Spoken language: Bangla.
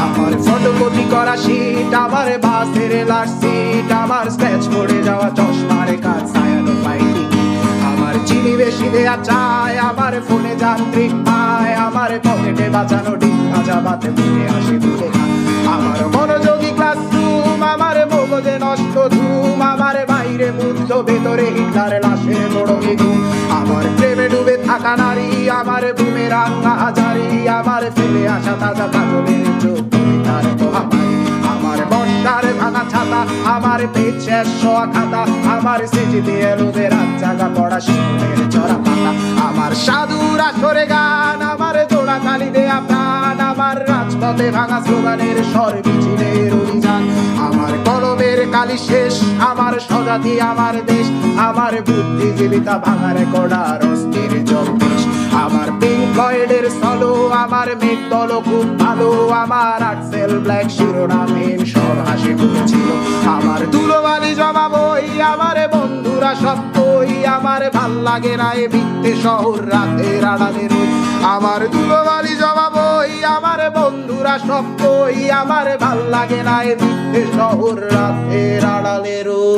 আমার ফটোকপি করা শীট, আমার বাসের লাস্ট সিট, আমার স্ক্র্যাচ পড়ে যাওয়া চশমার কাজ ছায়ানো পাইনি, আমার চিনি বেশি দেয়া চায়, আমার ফোনে যান্ত্রিক পায়, আমার পকেটে বাঁচানো ডিম ভাজা ভাতে মুখে হাসি তুলে খায়, আমার মনোযোগী ক্লাসরুম, আমার মগজে নষ্ট ধুম, আমার বাইরে মুগ্ধ ভেতরে হিটলার লাশের বড় ঘুম, আমার প্রেমে ডুবে থাকা নারী, আমার বুমের রাঙ্গা হাজারি, আমার ফেলে আসা তাজা কাজলের চোখ তার দোহাই, আমার বর্ষার ভাঙা ছাতা, আমার পেট শেষ শোয়া খাতা, আমার স্মৃতিতে এলোদের রাত জাগা পড়া শিশুদের চড়া পাতা, আমার সাধুর আসরে গান, আমার জোড়া তালি দেয়া প্রাণ, আমার রাজপথে ভাঙা স্লোগানের স্বর মিছিলের অভিযান, আমার কলমের কালি শেষ, আমার স্বজাতি আমার দেশ, আমার বুদ্ধিজীবিতা ভাঙা রেকর্ডার অস্থির জগদীশ, আমার পিঙ্ক ফ্লয়েডের সলো, আমার মেঘ দল খুব ভালো, আমার আর্টসেল ব্ল্যাক শিরোনামহীন সব হাসি ফুটেছিল, আমার ধুলোবালি জমা বই, আমার বন্ধুরা সত্যই, আমার ভাল লাগে না এ মিথ্যে শহর রাতের আড়ালে রই, আমার ধুলোবালি জমা বই, আমার বন্ধুরা সত্যই, আমার ভাল লাগে না এ মিথ্যে শহর রাতের আড়ালে রই।